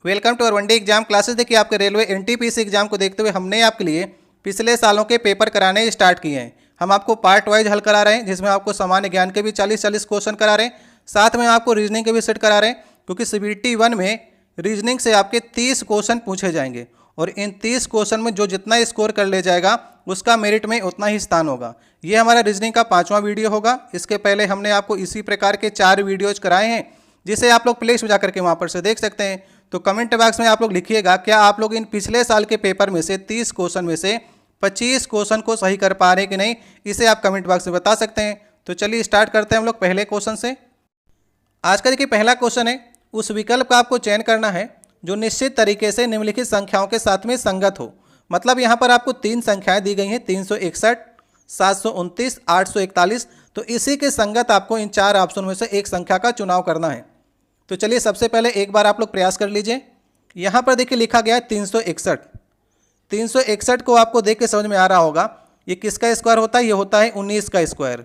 Welcome to our one day exam classes. देखिए आपके railway NTPC exam को देखते हुए हमने आपके लिए पिछले सालों के पेपर कराने स्टार्ट किए हैं। हम आपको पार्ट वाइज हल करा रहे हैं, जिसमें आपको सामान्य ज्ञान के भी 40-40 क्वेश्चन करा रहे हैं, साथ में आपको रीजनिंग के भी सेट करा रहे हैं, क्योंकि सीबीटी 1 में रीजनिंग से आपके 30 क्वेश्चन पूछे जाएंगे और इन 30 क्वेश्चन में जो जितना स्कोर कर ले जाएगा उसका मेरिट में उतना ही स्थान होगा। ये हमारा रीजनिंग का 5वां वीडियो होगा। इसके पहले हमने आपको इसी प्रकार के 4 वीडियोज कराए हैं, जिसे आप लोग प्ले जा करके वहाँ पर से देख सकते हैं। तो कमेंट बॉक्स में आप लोग लिखिएगा क्या आप लोग इन पिछले साल के पेपर में से 30 क्वेश्चन में से 25 क्वेश्चन को सही कर पा रहे हैं कि नहीं, इसे आप कमेंट बॉक्स में बता सकते हैं। तो चलिए स्टार्ट करते हैं हम लोग पहले क्वेश्चन से। आज का देखिए पहला क्वेश्चन है, उस विकल्प का आपको चयन करना है जो निश्चित तरीके से निम्नलिखित संख्याओं के साथ में संगत हो। मतलब यहाँ पर आपको 3 संख्याएं दी गई हैं, 361, 729, 841। तो इसी के संगत आपको इन 4 ऑप्शन में से एक संख्या का चुनाव करना है। तो चलिए सबसे पहले एक बार आप लोग प्रयास कर लीजिए। यहाँ पर देखिए लिखा गया है 361। 361 को आपको देख के समझ में आ रहा होगा ये किसका स्क्वायर होता है, ये होता है 19 का स्क्वायर।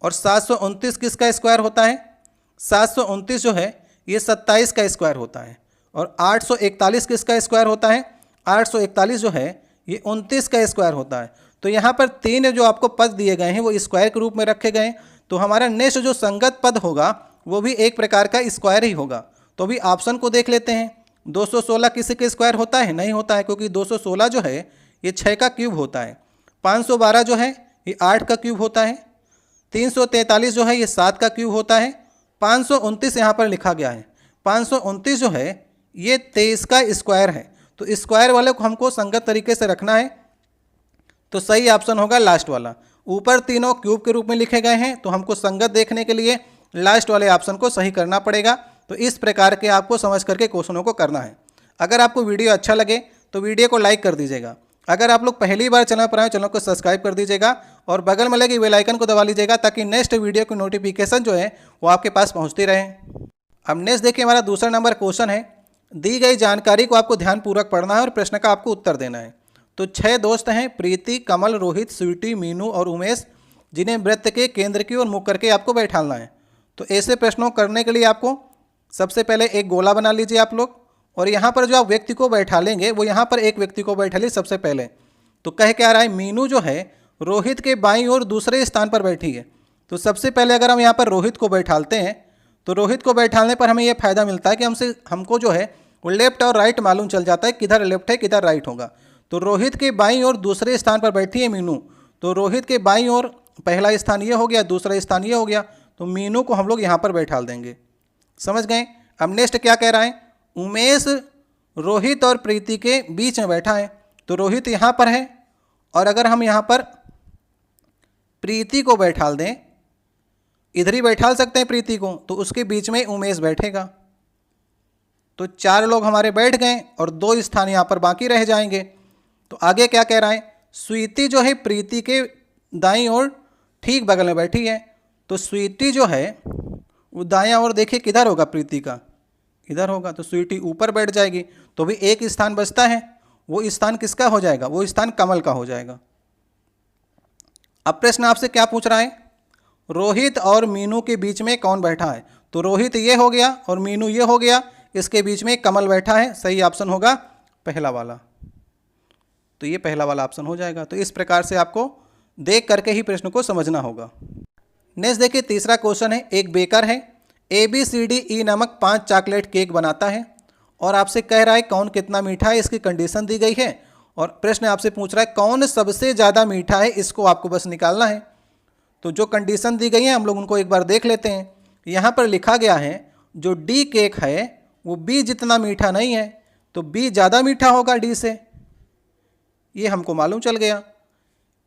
और 729 किसका स्क्वायर होता है, 729 जो है ये 27 का स्क्वायर होता है। और 841 किसका स्क्वायर होता है, 841 जो है ये 29 का स्क्वायर होता है। तो यहाँ पर 3 जो आपको पद दिए गए हैं वो स्क्वायर के रूप में रखे गए हैं। तो हमारा नेक्स्ट जो संगत पद होगा वो भी एक प्रकार का स्क्वायर ही होगा। तो अभी ऑप्शन को देख लेते हैं। 216 किसी के स्क्वायर होता है, नहीं होता है, क्योंकि 216 जो है ये 6 का क्यूब होता है। 512 जो है ये 8 का क्यूब होता है। 343 जो है ये 7 का क्यूब होता है। 529 यहाँ पर लिखा गया है, 529 जो है ये 23 का स्क्वायर है। तो स्क्वायर वाले को हमको संगत तरीके से रखना है, तो सही ऑप्शन होगा लास्ट वाला। ऊपर तीनों क्यूब के रूप में लिखे गए हैं, तो हमको संगत देखने के लिए लास्ट वाले ऑप्शन को सही करना पड़ेगा। तो इस प्रकार के आपको समझ करके क्वेश्चनों को करना है। अगर आपको वीडियो अच्छा लगे तो वीडियो को लाइक कर दीजिएगा। अगर आप लोग पहली बार चैनल पर आए चैनल को सब्सक्राइब कर दीजिएगा और बगल में लगे बेल आइकन को दबा लीजिएगा, ताकि नेक्स्ट वीडियो की नोटिफिकेशन जो है वो आपके पास पहुँचती रहे। अब नेक्स्ट देखिए हमारा दूसरा नंबर क्वेश्चन है। दी गई जानकारी को आपको ध्यानपूर्वक पढ़ना है और प्रश्न का आपको उत्तर देना है। तो 6 दोस्त हैं, प्रीति, कमल, रोहित, स्वीटी, मीनू और उमेश, जिन्हें वृत्त के केंद्र की ओर मुख करके आपको बैठाना है। तो ऐसे प्रश्नों करने के लिए आपको सबसे पहले एक गोला बना लीजिए आप लोग, और यहाँ पर जो आप व्यक्ति को बैठा लेंगे वो यहाँ पर एक व्यक्ति को बैठा लीजिए सबसे पहले। तो कह क्या रहा है, मीनू जो है रोहित के बाईं ओर दूसरे स्थान पर बैठी है। तो सबसे पहले अगर हम यहाँ पर रोहित को बैठालते हैं तो रोहित को बैठाने पर हमें यह फ़ायदा मिलता है कि हमको जो है वो लेफ्ट और राइट मालूम चल जाता है, किधर लेफ्ट है किधर राइट होगा। तो रोहित के बाईं ओर दूसरे स्थान पर बैठी है मीनू, तो रोहित के बाईं ओर पहला स्थान ये हो गया, दूसरा स्थान ये हो गया। तो मीनू को हम लोग यहाँ पर बैठाल देंगे। समझ गए। अब नेक्स्ट क्या कह रहा है, उमेश रोहित और प्रीति के बीच में बैठा है। तो रोहित यहाँ पर है, और अगर हम यहाँ पर प्रीति को बैठाल दें, इधर ही बैठाल सकते हैं प्रीति को, तो उसके बीच में उमेश बैठेगा। तो 4 लोग हमारे बैठ गए और 2 स्थान यहाँ पर बाकी रह जाएंगे। तो आगे क्या कह रहा है, स्वीटी जो है प्रीति के दाईं ओर ठीक बगल में बैठी है। तो स्वीटी जो है वो दायां ओर देखिए किधर होगा, प्रीति का इधर होगा। तो स्वीटी ऊपर बैठ जाएगी, तो भी एक स्थान बचता है। वो स्थान किसका हो जाएगा, वो स्थान कमल का हो जाएगा। अब प्रश्न आपसे क्या पूछ रहा है, रोहित और मीनू के बीच में कौन बैठा है। तो रोहित ये हो गया और मीनू ये हो गया, इसके बीच में कमल बैठा है। सही ऑप्शन होगा पहला वाला। तो ये पहला वाला ऑप्शन हो जाएगा। तो इस प्रकार से आपको देख करके ही प्रश्न को समझना होगा। नेक्स्ट देखिए तीसरा क्वेश्चन है, एक बेकर है, ABCDE नामक 5 चॉकलेट केक बनाता है और आपसे कह रहा है कौन कितना मीठा है, इसकी कंडीशन दी गई है। और प्रश्न आपसे पूछ रहा है कौन सबसे ज़्यादा मीठा है, इसको आपको बस निकालना है। तो जो कंडीशन दी गई है हम लोग उनको एक बार देख लेते हैं। यहाँ पर लिखा गया है जो D केक है वो B जितना मीठा नहीं है, तो B ज़्यादा मीठा होगा D से, ये हमको मालूम चल गया।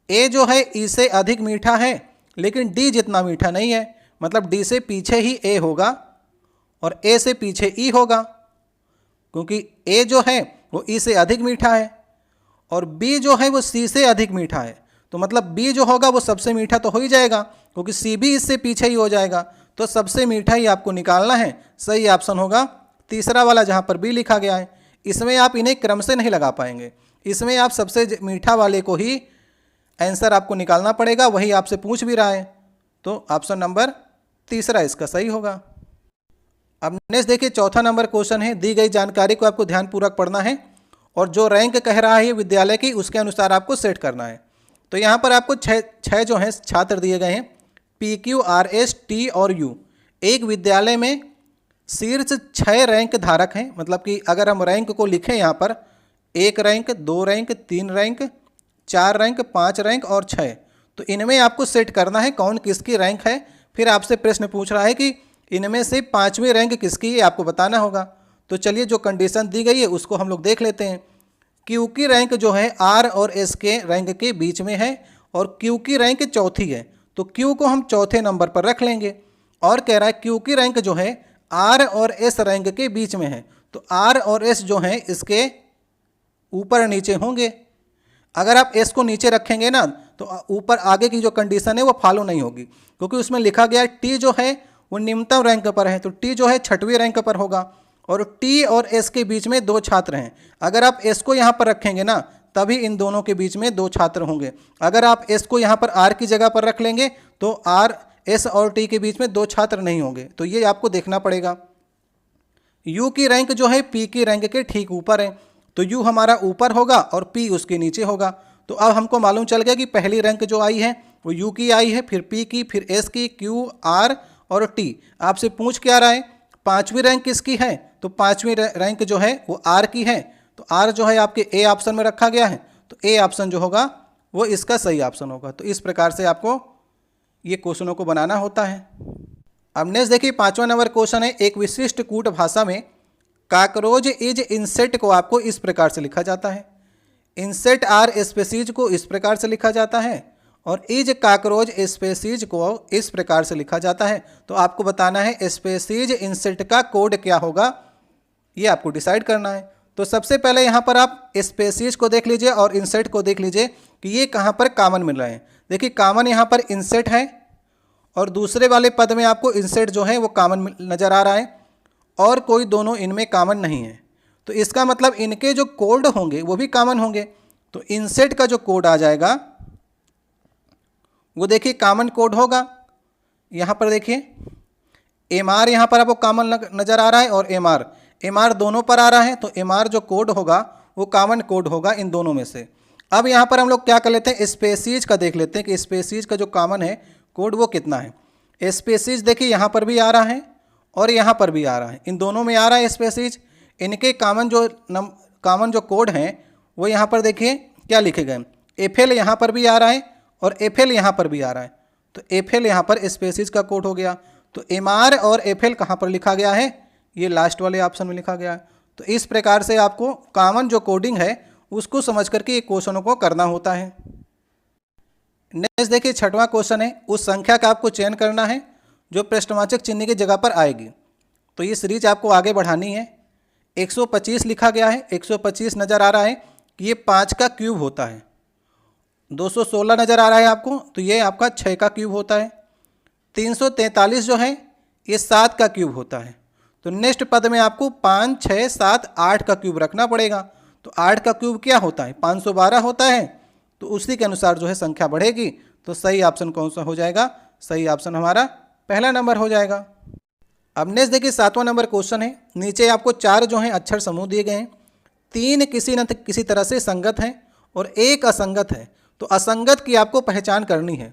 A जो है E से अधिक मीठा है, लेकिन D जितना मीठा नहीं है, मतलब D से पीछे ही A होगा और A से पीछे E होगा, क्योंकि A जो है वो E से अधिक मीठा है और B जो है वो C से अधिक मीठा है। तो मतलब B जो होगा वो सबसे मीठा तो हो ही जाएगा, क्योंकि C भी इससे पीछे ही हो जाएगा। तो सबसे मीठा ही आपको निकालना है। सही ऑप्शन होगा तीसरा वाला, जहाँ पर B लिखा गया है। इसमें आप इन्हें क्रम से नहीं लगा पाएंगे, इसमें आप सबसे मीठा वाले को ही आंसर आपको निकालना पड़ेगा, वही आपसे पूछ भी रहा है। तो ऑप्शन नंबर तीसरा इसका सही होगा। अब नेक्स्ट देखिए चौथा नंबर क्वेश्चन है, दी गई जानकारी को आपको ध्यानपूर्वक पढ़ना है और जो रैंक कह रहा है विद्यालय की उसके अनुसार आपको सेट करना है। तो यहाँ पर आपको छः जो हैं छात्र दिए गए हैं, PQ, RS, T और U। एक विद्यालय में शीर्ष 6 रैंक धारक हैं, मतलब कि अगर हम रैंक को लिखें यहाँ पर 1 rank, 2 rank, 3 rank, 4 rank, 5 rank और 6, तो इनमें आपको सेट करना है कौन किसकी रैंक है। फिर आपसे प्रश्न पूछ रहा है कि इनमें से 5वीं रैंक किसकी है, आपको बताना होगा। तो चलिए जो कंडीशन दी गई है उसको हम लोग देख लेते हैं। क्यू की रैंक जो है R और S के रैंक के बीच में है और क्यू की रैंक चौथी है, तो क्यू को हम चौथे नंबर पर रख लेंगे। और कह रहा है क्यू की रैंक जो है R और S रैंक के बीच में है, तो R और S जो है इसके ऊपर नीचे होंगे। अगर आप S को नीचे रखेंगे ना तो ऊपर आगे की जो कंडीशन है वो फॉलो नहीं होगी, क्योंकि उसमें लिखा गया है T जो है वो निम्नतम रैंक पर है, तो T जो है 6वीं रैंक पर होगा और T और S के बीच में 2 छात्र हैं। अगर आप S को यहाँ पर रखेंगे ना तभी इन दोनों के बीच में 2 छात्र होंगे। अगर आप S को यहाँ पर R की जगह पर रख लेंगे तो R, S और T के बीच में 2 छात्र नहीं होंगे, तो ये आपको देखना पड़ेगा। U की रैंक जो है P की रैंक के ठीक ऊपर है, तो U हमारा ऊपर होगा और P उसके नीचे होगा। तो अब हमको मालूम चल गया कि पहली रैंक जो आई है वो U की आई है, फिर P की, फिर S की, Q, R और T। आपसे पूछ क्या रहा है 5वीं रैंक किसकी है, तो 5वीं रैंक जो है वो R की है, तो R जो है आपके A ऑप्शन में रखा गया है, तो A ऑप्शन जो होगा वो इसका सही ऑप्शन होगा। तो इस प्रकार से आपको ये क्वेश्चनों को बनाना होता है। अब नेक्स्ट देखिए 5वां नंबर क्वेश्चन है, एक विशिष्ट कूट भाषा में काकरोच इज इंसेक्ट को आपको इस प्रकार से लिखा जाता है। इंसेक्ट आर स्पेसीज को इस प्रकार से लिखा जाता है और इज काकरोच स्पेसीज को इस प्रकार से लिखा जाता है। तो आपको बताना है स्पेसीज इंसेक्ट का कोड क्या होगा, ये आपको डिसाइड करना है। तो सबसे पहले यहाँ पर आप स्पेसीज को देख लीजिए और इंसेक्ट को देख लीजिए कि ये कहाँ पर कॉमन मिल रहे हैं। देखिए कॉमन यहाँ पर इंसेक्ट है और दूसरे वाले पद में आपको इंसेक्ट जो है वो कॉमन नज़र आ रहा है और कोई दोनों इनमें कॉमन नहीं है, तो इसका मतलब इनके जो कोड होंगे वो भी कॉमन होंगे। तो इंसेक्ट का जो कोड आ जाएगा वो देखिए कॉमन कोड होगा। यहाँ पर देखिए MR यहाँ पर आपको कॉमन नज़र आ रहा है और MR दोनों पर आ रहा है, तो MR जो कोड होगा वो कॉमन कोड होगा इन दोनों में से। अब यहाँ पर हम लोग क्या कर लेते हैं, स्पेसीज का देख लेते हैं कि स्पेसीज का जो कॉमन है कोड वो कितना है। स्पेसीज देखिए यहाँ पर भी आ रहा है और यहाँ पर भी आ रहा है, इन दोनों में आ रहा है स्पेसीज। इनके कॉमन जो कोड हैं वो यहाँ पर देखिए क्या लिखे गए, FL यहाँ पर भी आ रहा है और FL यहाँ पर भी आ रहा है, तो FL यहाँ पर स्पेसीज का कोड हो गया। तो MR और FL कहाँ पर लिखा गया है, ये लास्ट वाले ऑप्शन में लिखा गया है। तो इस प्रकार से आपको कॉमन जो कोडिंग है उसको समझ करके ये क्वेश्चनों को करना होता है। नेक्स्ट देखिए 6वां क्वेश्चन है, उस संख्या का आपको चयन करना है जो प्रश्नवाचक चिन्ह की जगह पर आएगी। तो ये सीरीज आपको आगे बढ़ानी है। 125 लिखा गया है, 125 नज़र आ रहा है कि ये 5 का क्यूब होता है। 216 नज़र आ रहा है आपको, तो ये आपका 6 का क्यूब होता है। 343 जो है ये 7 का क्यूब होता है। तो नेक्स्ट पद में आपको 5, 6, 7, 8 का क्यूब रखना पड़ेगा। तो 8 का क्यूब क्या होता है, 512 होता है, तो उसी के अनुसार जो है संख्या बढ़ेगी। तो सही ऑप्शन कौन सा हो जाएगा, सही ऑप्शन हमारा पहला नंबर हो जाएगा। अब नेक्स्ट देखिए 7वां नंबर क्वेश्चन है, नीचे आपको 4 जो हैं अक्षर समूह दिए गए हैं, 3 किसी न किसी तरह से संगत हैं और 1 असंगत है। तो असंगत की आपको पहचान करनी है।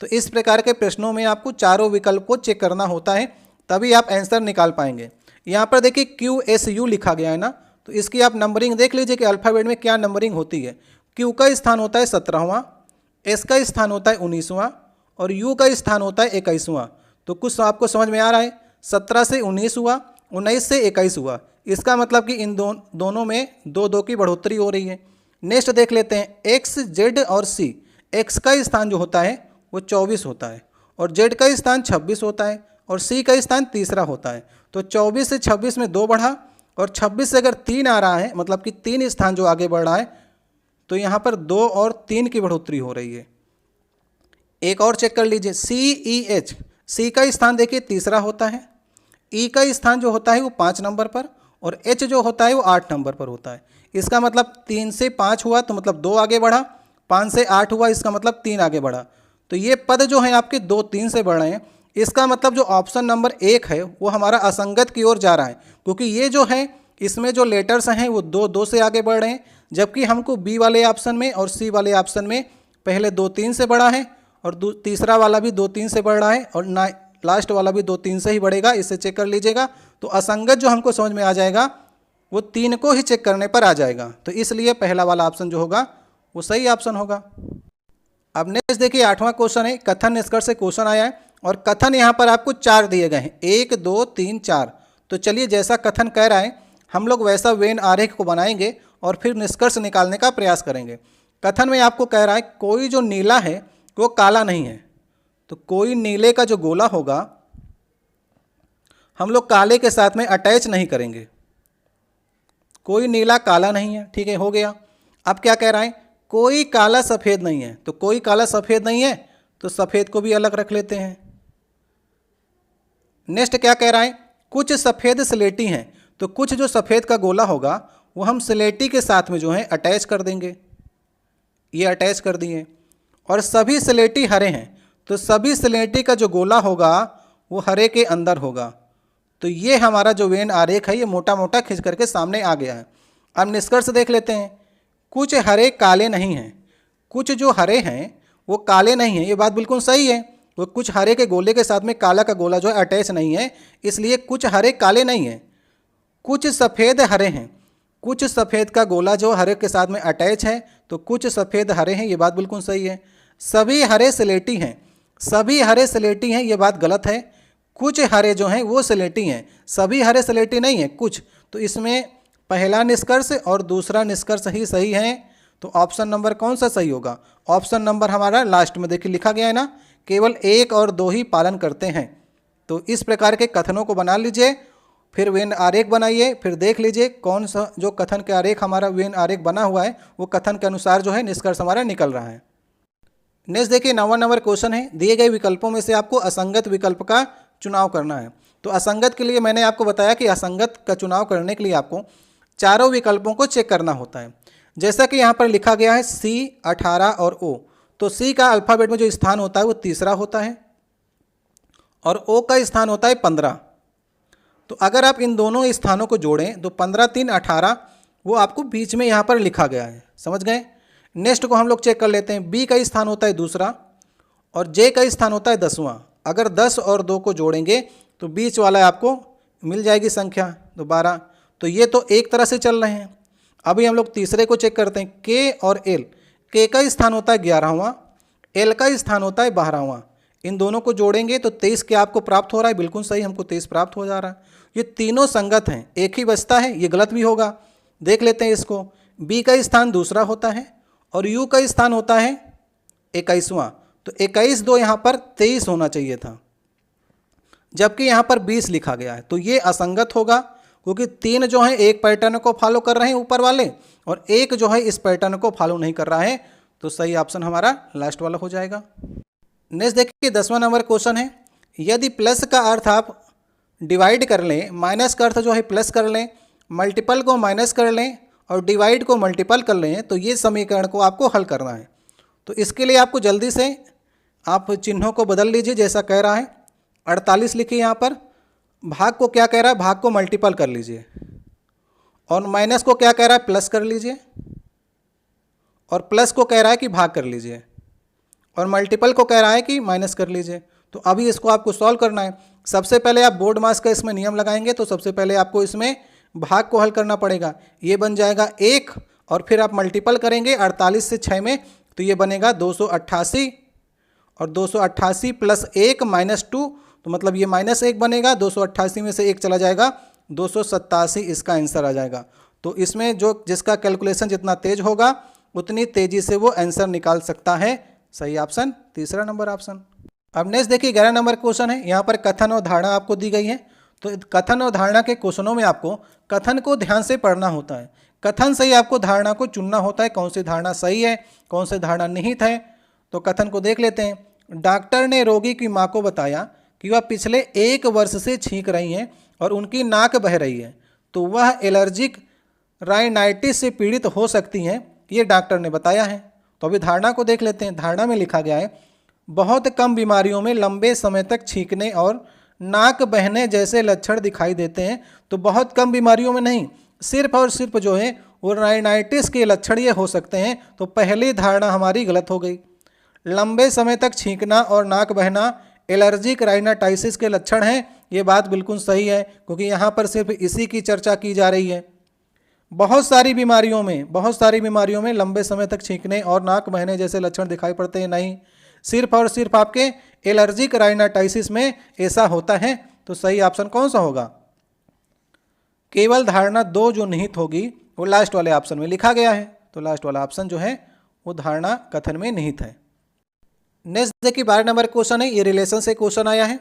तो इस प्रकार के प्रश्नों में आपको चारों विकल्प को चेक करना होता है, तभी आप आंसर निकाल पाएंगे। यहाँ पर देखिए QSU लिखा गया है ना, तो इसकी आप नंबरिंग देख लीजिए कि अल्फ़ाबेट में क्या नंबरिंग होती है। Q का स्थान होता है 17वां, S का स्थान होता है 19वां और U का स्थान होता है 21वां। तो कुछ आपको समझ में आ रहा है, 17 से 19 हुआ, 19 से 21 हुआ, इसका मतलब कि इन दोनों में 2 की बढ़ोतरी हो रही है। नेक्स्ट देख लेते हैं X, Z और C। X का स्थान जो होता है वो 24 होता है और Z का स्थान 26 होता है और C का स्थान 3 होता है। तो 24 से 26 में 2 बढ़ा और 26 से अगर 3 आ रहा है, मतलब कि 3 स्थान जो आगे बढ़ रहा है, तो यहाँ पर 2 और 3 की बढ़ोतरी हो रही है। एक और चेक कर लीजिए CEH। C का स्थान देखिए 3 होता है, E का स्थान जो होता है वो 5 नंबर पर और H जो होता है वो 8 नंबर पर होता है। इसका मतलब 3 से 5 हुआ तो मतलब 2 आगे बढ़ा, 5 से 8 हुआ इसका मतलब 3 आगे बढ़ा। तो ये पद जो है आपके 2, 3 से बढ़ रहे हैं, इसका मतलब जो ऑप्शन नंबर 1 है वो हमारा असंगत की ओर जा रहा है, क्योंकि ये जो है इसमें जो लेटर्स हैं वो 2 से आगे बढ़ रहे हैं, जबकि हमको बी वाले ऑप्शन में और सी वाले ऑप्शन में पहले 2-3 से बढ़ा है और तीसरा वाला भी 2-3 से बढ़ रहा है और ना लास्ट वाला भी 2-3 से ही बढ़ेगा। इसे चेक कर लीजिएगा। तो असंगत जो हमको समझ में आ जाएगा वो 3 को ही चेक करने पर आ जाएगा। तो इसलिए पहला वाला ऑप्शन जो होगा वो सही ऑप्शन होगा। अब नेक्स्ट देखिए 8वां क्वेश्चन है, कथन निष्कर्ष से क्वेश्चन आया है और कथन यहाँ पर आपको 4 दिए गए हैं, 1 2 3 4। तो चलिए जैसा कथन कह रहा है हम लोग वैसा वेन आरेख को बनाएंगे और फिर निष्कर्ष निकालने का प्रयास करेंगे। कथन में आपको कह रहा है कोई जो नीला है वो काला नहीं है, तो कोई नीले का जो गोला होगा हम लोग काले के साथ में अटैच नहीं करेंगे। कोई नीला काला नहीं है, ठीक है, हो गया। अब क्या कह रहा है, कोई काला सफ़ेद नहीं है, तो कोई काला सफ़ेद नहीं है तो सफ़ेद को भी अलग रख लेते हैं। नेक्स्ट क्या कह रहा है, कुछ सफ़ेद स्लेटी हैं, तो कुछ जो सफ़ेद का गोला होगा वो हम स्लेटी के साथ में जो है अटैच कर देंगे, ये अटैच कर दिए। और सभी स्लेटी हरे हैं, तो सभी स्लेटी का जो गोला होगा वो हरे के अंदर होगा। तो ये हमारा जो वेन आरेख है ये मोटा मोटा खींच करके सामने आ गया है। अब निष्कर्ष देख लेते हैं। कुछ हरे काले नहीं हैं, कुछ जो हरे हैं वो काले नहीं हैं, ये बात बिल्कुल सही है। वो कुछ हरे के गोले के साथ में काला का गोला जो है अटैच नहीं है, इसलिए कुछ हरे काले नहीं हैं। कुछ सफ़ेद हरे हैं, कुछ सफ़ेद का गोला जो हरे के साथ में अटैच है, तो कुछ सफ़ेद हरे हैं, ये बात बिल्कुल सही है। सभी हरे स्लेटी हैं, सभी हरे स्लेटी हैं, ये बात गलत है। कुछ हरे जो हैं वो स्लेटी हैं, सभी हरे स्लेटी नहीं हैं, कुछ। तो इसमें पहला निष्कर्ष और दूसरा निष्कर्ष ही सही है। तो ऑप्शन नंबर कौन सा सही होगा, ऑप्शन नंबर हमारा लास्ट में देखिए लिखा गया है ना, केवल 1 और 2 ही पालन करते हैं। तो इस प्रकार के कथनों को बना लीजिए, फिर वेन आरेख बनाइए, फिर देख लीजिए कौन सा जो कथन के आरेख हमारा वेन आरेख बना हुआ है वो कथन के अनुसार जो है निष्कर्ष हमारा निकल रहा है। नेक्स्ट देखिए 9वां नंबर क्वेश्चन है, दिए गए विकल्पों में से आपको असंगत विकल्प का चुनाव करना है। तो असंगत के लिए मैंने आपको बताया कि असंगत का चुनाव करने के लिए आपको चारों विकल्पों को चेक करना होता है। जैसा कि यहाँ पर लिखा गया है C 18 और O, तो C का अल्फ़ाबेट में जो स्थान होता है वो तीसरा होता है और O का स्थान होता है 15। तो अगर आप इन दोनों स्थानों को जोड़ें तो 15 3 18 वो आपको बीच में यहाँ पर लिखा गया है, समझ गए। नेक्स्ट को हम लोग चेक कर लेते हैं। B का स्थान होता है दूसरा और J का स्थान होता है 10वां। अगर 10 और 2 को जोड़ेंगे तो बीच वाला आपको मिल जाएगी संख्या, तो 12। तो ये तो एक तरह से चल रहे हैं। अभी हम लोग तीसरे को चेक करते हैं, K और L। K का स्थान होता है 11वां, L का स्थान होता है 12वां। इन दोनों को जोड़ेंगे तो 23 क्या आपको प्राप्त हो रहा है, बिल्कुल सही, हमको 23 प्राप्त हो जा रहा है। ये तीनों संगत हैं, एक ही बचता है, ये गलत भी होगा। देख लेते हैं इसको। B का स्थान दूसरा होता है और U का स्थान होता है 21वां। तो 21 2 यहाँ पर 23 होना चाहिए था, जबकि यहाँ पर 20 लिखा गया है। तो ये असंगत होगा, क्योंकि 3 जो है एक पैटर्न को फॉलो कर रहे हैं ऊपर वाले और एक जो है इस पैटर्न को फॉलो नहीं कर रहा है। तो सही ऑप्शन हमारा लास्ट वाला हो जाएगा। नेक्स्ट देखिए 10वां नंबर क्वेश्चन है, यदि प्लस का अर्थ आप डिवाइड कर लें, माइनस का अर्थ जो है प्लस कर लें, मल्टीपल को माइनस कर लें और डिवाइड को मल्टीपल कर लें, तो ये समीकरण को आपको हल करना है। तो इसके लिए आपको जल्दी से आप चिन्हों को बदल लीजिए, जैसा कह रहा है 48 लिखिए यहाँ पर। भाग को क्या कह रहा है, भाग को मल्टीपल कर लीजिए और माइनस को क्या कह रहा है, प्लस कर लीजिए और प्लस को कह रहा है कि भाग कर लीजिए और मल्टीपल को कह रहा है कि माइनस कर लीजिए। तो अभी इसको आपको सॉल्व करना है। सबसे पहले आप बोर्ड मास का इसमें नियम लगाएंगे, तो सबसे पहले आपको इसमें भाग को हल करना पड़ेगा। ये बन जाएगा 1 और फिर आप मल्टीपल करेंगे 48 से 6 में, तो ये बनेगा 288 और 288 प्लस 1 माइनस 2, तो मतलब ये -1 बनेगा। 288 में से 1 चला जाएगा, 287 इसका आंसर आ जाएगा। तो इसमें जो जिसका कैलकुलेशन जितना तेज होगा उतनी तेज़ी से वो आंसर निकाल सकता है। सही ऑप्शन तीसरा नंबर ऑप्शन। अब नेक्स्ट देखिए 11 नंबर क्वेश्चन है। यहाँ पर कथन और धारणा आपको दी गई है। तो कथन और धारणा के क्वेश्चनों में आपको कथन को ध्यान से पढ़ना होता है। कथन से ही आपको धारणा को चुनना होता है, कौन सी धारणा सही है, कौन सी धारणा निहित है। तो कथन को देख लेते हैं। डॉक्टर ने रोगी की माँ को बताया कि वह पिछले 1 वर्ष से छींक रही हैं और उनकी नाक बह रही है, तो वह एलर्जिक राइनाइटिस से पीड़ित हो सकती हैं, ये डॉक्टर ने बताया है। तो अभी धारणा को देख लेते हैं। धारणा में लिखा गया है, बहुत कम बीमारियों में लंबे समय तक छींकने और नाक बहने जैसे लक्षण दिखाई देते हैं। तो बहुत कम बीमारियों में नहीं, सिर्फ और सिर्फ जो है वो राइनाइटिस के लक्षण ये हो सकते हैं। तो पहली धारणा हमारी गलत हो गई। लंबे समय तक छींकना और नाक बहना एलर्जिक राइनाइटिस के लक्षण हैं, ये बात बिल्कुल सही है, क्योंकि यहाँ पर सिर्फ इसी की चर्चा की जा रही है। बहुत सारी बीमारियों में लंबे समय तक छींकने और नाक बहने जैसे लक्षण दिखाई पड़ते हैं, नहीं, सिर्फ और सिर्फ आपके एलर्जिक राइनाइटिस में ऐसा होता है। तो सही ऑप्शन कौन सा होगा? केवल धारणा 2 जो निहित होगी वो लास्ट वाले ऑप्शन में लिखा गया है। तो लास्ट वाला ऑप्शन जो है वो धारणा कथन में निहित है। नेक्स्ट देखिए 12 नंबर क्वेश्चन है, ये रिलेशन से क्वेश्चन आया है,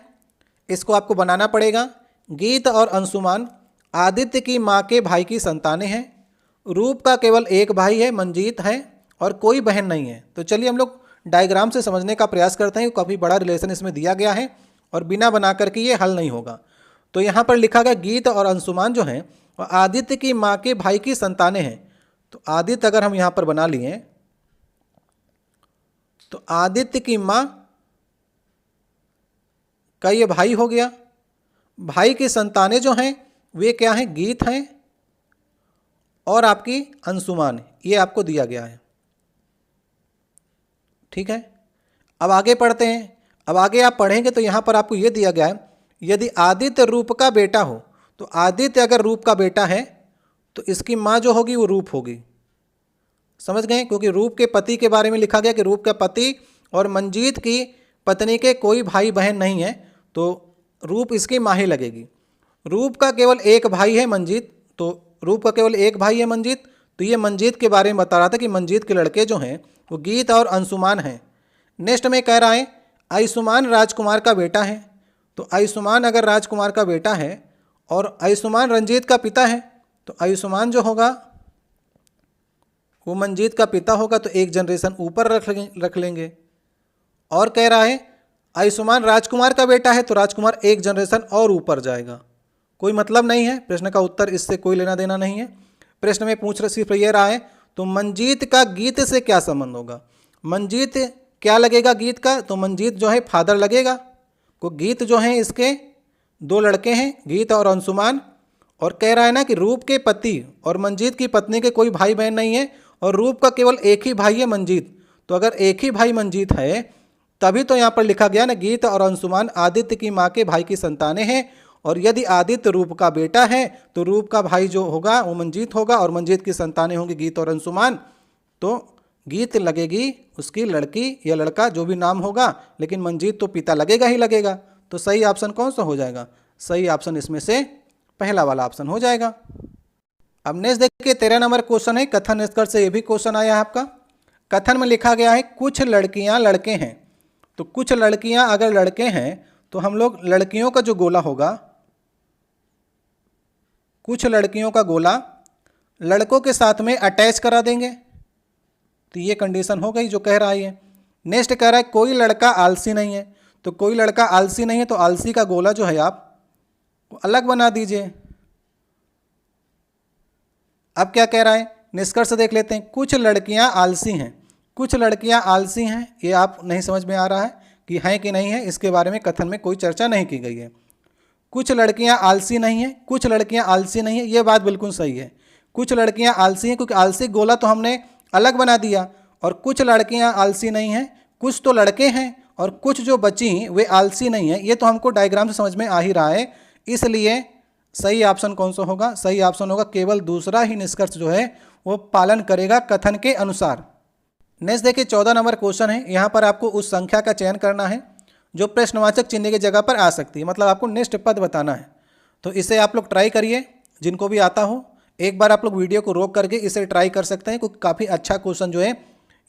इसको आपको बनाना पड़ेगा। गीत और अंशुमान आदित्य की माँ के भाई की संतानें हैं। रूप का केवल एक भाई है, मंजीत है, और कोई बहन नहीं है। तो चलिए हम लोग डायग्राम से समझने का प्रयास करते हैं। काफ़ी बड़ा रिलेशन इसमें दिया गया है और बिना बना करके ये हल नहीं होगा। तो यहाँ पर लिखा गया गीत और अंशुमान जो हैं वो आदित्य की माँ के भाई की संतानें हैं। तो आदित्य अगर हम यहाँ पर बना लिए तो आदित्य की माँ का ये भाई हो गया। भाई की संतानें जो हैं वे क्या हैं? गीत हैं और आपकी अंशुमान, ये आपको दिया गया है। ठीक है, अब आगे पढ़ते हैं। अब आगे आप पढ़ेंगे तो यहाँ पर आपको ये दिया गया है, यदि आदित्य रूप का बेटा हो, तो आदित्य अगर रूप का बेटा है तो इसकी माँ जो होगी वो रूप होगी। समझ गए? क्योंकि रूप के पति के बारे में लिखा गया कि रूप का पति और मंजीत की पत्नी के कोई भाई बहन नहीं है, तो रूप इसकी माँ ही लगेगी। रूप का केवल एक भाई है मंजीत, तो रूप का केवल एक भाई है मंजीत, तो ये मंजीत के बारे में बता रहा था कि मंजीत के लड़के जो हैं वो गीत और अंशुमान हैं। नेक्स्ट में कह रहा है आयुष्मान राजकुमार का बेटा है। तो आयुष्मान अगर राजकुमार का बेटा है और आयुष्मान रंजीत का पिता है, तो आयुष्मान जो होगा वो मंजीत का पिता होगा, तो एक जनरेशन ऊपर रख लेंगे। और कह रहा है आयुष्मान राजकुमार का बेटा है, तो राजकुमार एक जनरेशन और ऊपर जाएगा। कोई मतलब नहीं है, प्रश्न का उत्तर इससे कोई लेना देना नहीं है। प्रश्न में पूछ रहा सिर्फ ये रहा है, तो मंजीत का गीत से क्या संबंध होगा? मंजीत क्या लगेगा गीत का? तो मंजीत जो है फादर लगेगा। को गीत जो है इसके 2 लड़के हैं, गीत और अंशुमान, और कह रहा है ना कि रूप के पति और मंजीत की पत्नी के कोई भाई बहन नहीं है, और रूप का केवल एक ही भाई है मंजीत। तो अगर एक ही भाई मंजीत है तभी तो यहाँ पर लिखा गया ना गीत और अंशुमान आदित्य की माँ के भाई की संतानें हैं। और यदि आदित्य रूप का बेटा है तो रूप का भाई जो होगा वो मंजीत होगा, और मंजीत की संतानें होंगी गीत और अंशुमान। तो गीत लगेगी उसकी लड़की या लड़का जो भी नाम होगा, लेकिन मंजीत तो पिता लगेगा ही लगेगा। तो सही ऑप्शन कौन सा हो जाएगा? सही ऑप्शन इसमें से पहला वाला ऑप्शन हो जाएगा। अब नेक्स्ट देखिए 13 नंबर क्वेश्चन है, कथन निष्कर्ष से ये भी क्वेश्चन आया है आपका। कथन में लिखा गया है कुछ लड़कियां लड़के हैं। तो कुछ लड़कियां अगर लड़के हैं तो हम लोग लड़कियों का जो गोला होगा, कुछ लड़कियों का गोला लड़कों के साथ में अटैच करा देंगे। तो ये कंडीशन हो गई जो कह रहा है। नेक्स्ट कह रहा है कोई लड़का आलसी नहीं है। तो कोई लड़का आलसी नहीं है, तो आलसी का गोला जो है आप अलग बना दीजिए। अब क्या कह रहा है, निष्कर्ष देख लेते हैं। कुछ लड़कियां आलसी हैं। कुछ लड़कियां आलसी हैं, ये आप नहीं समझ में आ रहा है कि हैं कि नहीं है, इसके बारे में कथन में कोई चर्चा नहीं की गई है। कुछ लड़कियां आलसी नहीं हैं, कुछ लड़कियां आलसी नहीं है, ये बात बिल्कुल सही है। कुछ लड़कियां आलसी हैं क्योंकि आलसी गोला तो हमने अलग बना दिया, और कुछ लड़कियां आलसी नहीं हैं, कुछ तो लड़के हैं और कुछ जो बची वे आलसी नहीं है। ये तो हमको डायग्राम से समझ में आ ही रहा है, इसलिए सही ऑप्शन कौन सा होगा? सही ऑप्शन होगा केवल दूसरा ही निष्कर्ष जो है वो पालन करेगा कथन के अनुसार। नेक्स्ट देखिए 14 नंबर क्वेश्चन है। यहाँ पर आपको उस संख्या का चयन करना है जो प्रश्नवाचक चिन्ह की जगह पर आ सकती है, मतलब आपको नेक्स्ट पद बताना है। तो इसे आप लोग ट्राई करिए, जिनको भी आता हो एक बार आप लोग वीडियो को रोक करके इसे ट्राई कर सकते हैं, क्योंकि काफ़ी अच्छा क्वेश्चन जो है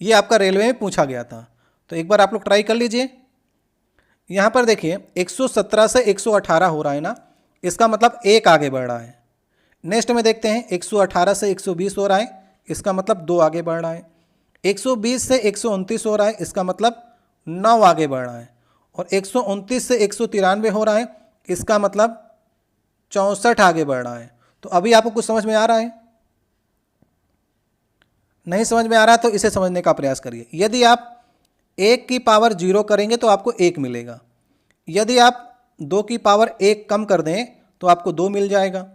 ये आपका रेलवे में पूछा गया था। तो एक बार आप लोग ट्राई कर लीजिए। यहाँ पर देखिए 117 से 118 हो रहा है ना, इसका मतलब 1 आगे बढ़ रहा है। नेक्स्ट में देखते हैं 118 से 120 हो रहा है, इसका मतलब 2 आगे बढ़ रहा है। 120 से 129 हो रहा है, इसका मतलब 9 आगे बढ़ रहा है। और 129 से 193 हो रहा है, इसका मतलब 64 आगे बढ़ रहा है। तो अभी आपको कुछ समझ में आ रहा है? नहीं समझ में आ रहा तो इसे समझने का प्रयास करिए। यदि आप 1 की पावर 0 करेंगे तो आपको 1 मिलेगा। यदि आप 2 की पावर 1 कम कर दें तो आपको 2 मिल जाएगा।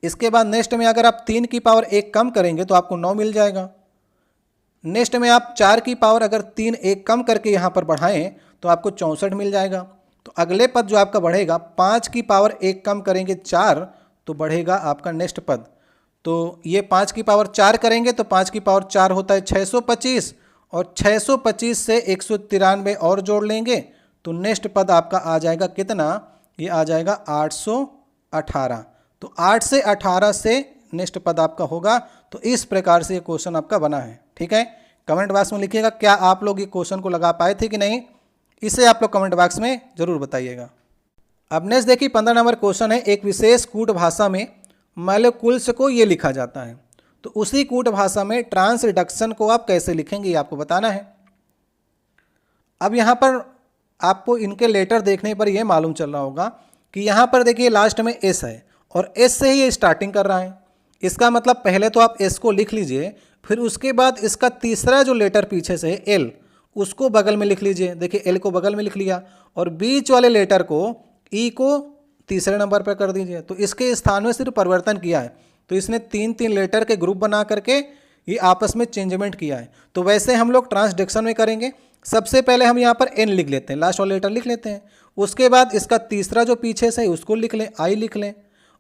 इसके बाद नेक्स्ट में अगर आप 3 की पावर 1 कम करेंगे तो आपको 9 मिल जाएगा। नेक्स्ट में आप 4 की पावर अगर 3 1 कम करके यहाँ पर बढ़ाएं तो आपको 64 मिल जाएगा। तो अगले पद जो आपका बढ़ेगा, 5 की पावर 1 कम करेंगे 4 तो बढ़ेगा आपका नेक्स्ट पद। तो ये 5 की पावर 4 करेंगे तो 5 की पावर 4 होता है 625, और 625 से 193 और जोड़ लेंगे तो नेक्स्ट पद आपका आ जाएगा कितना, ये आ जाएगा 818। तो 8 से 18 से नेक्स्ट पद आपका होगा। तो इस प्रकार से ये क्वेश्चन आपका बना है। ठीक है, कमेंट बॉक्स में लिखिएगा क्या आप लोग ये क्वेश्चन को लगा पाए थे कि नहीं, इसे आप लोग कमेंट बॉक्स में जरूर बताइएगा। अब नेक्स्ट देखिए 15 नंबर क्वेश्चन है। एक विशेष कूट भाषा में मॉलिक्यूल्स को ये लिखा जाता है, तो उसी कूट भाषा में ट्रांसरिडक्शन को आप कैसे लिखेंगे ये आपको बताना है। अब यहाँ पर आपको इनके लेटर देखने पर यह मालूम चल रहा होगा कि यहाँ पर देखिए लास्ट में एस है और एस से ही ये स्टार्टिंग कर रहा है। इसका मतलब पहले तो आप एस को लिख लीजिए, फिर उसके बाद इसका तीसरा जो लेटर पीछे से है एल, उसको बगल में लिख लीजिए। देखिए एल को बगल में लिख लिया और बीच वाले लेटर को ई को तीसरे नंबर पर कर दीजिए। तो इसके स्थान में सिर्फ परिवर्तन किया है, तो इसने 3-3 लेटर के ग्रुप बना करके ये आपस में चेंजमेंट किया है। तो वैसे हम लोग ट्रांसडिक्शन में करेंगे। सबसे पहले हम यहाँ पर एन लिख लेते हैं, लास्ट वाला लेटर लिख लेते हैं। उसके बाद इसका तीसरा जो पीछे से उसको लिख लें, आई लिख लें,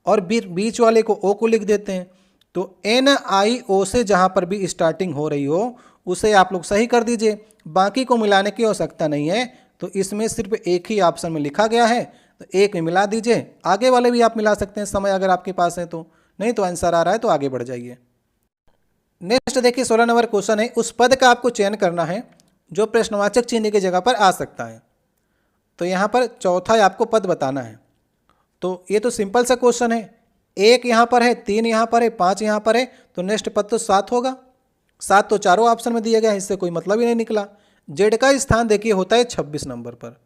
और बीच वाले को ओ को लिख देते हैं। तो एन आई ओ से जहाँ पर भी स्टार्टिंग हो रही हो उसे आप लोग सही कर दीजिए, बाकी को मिलाने की आवश्यकता नहीं है। तो इसमें सिर्फ एक ही ऑप्शन में लिखा गया है, तो एक में मिला दीजिए। आगे वाले भी आप मिला सकते हैं समय अगर आपके पास है तो, नहीं तो आंसर आ रहा है तो आगे बढ़ जाइए। नेक्स्ट देखिए 16 नंबर क्वेश्चन है। उस पद का आपको चयन करना है जो प्रश्नवाचक चिन्ह की जगह पर आ सकता है। तो यहाँ पर चौथा आपको पद बताना है। तो ये तो सिंपल सा क्वेश्चन है, 1 यहाँ पर है, 3 यहाँ पर है, 5 यहाँ पर है, तो नेक्स्ट पद तो 7 होगा। 7 तो चारों ऑप्शन में दिया गया है, इससे कोई मतलब ही नहीं निकला। जेड का स्थान देखिए होता है 26 नंबर पर,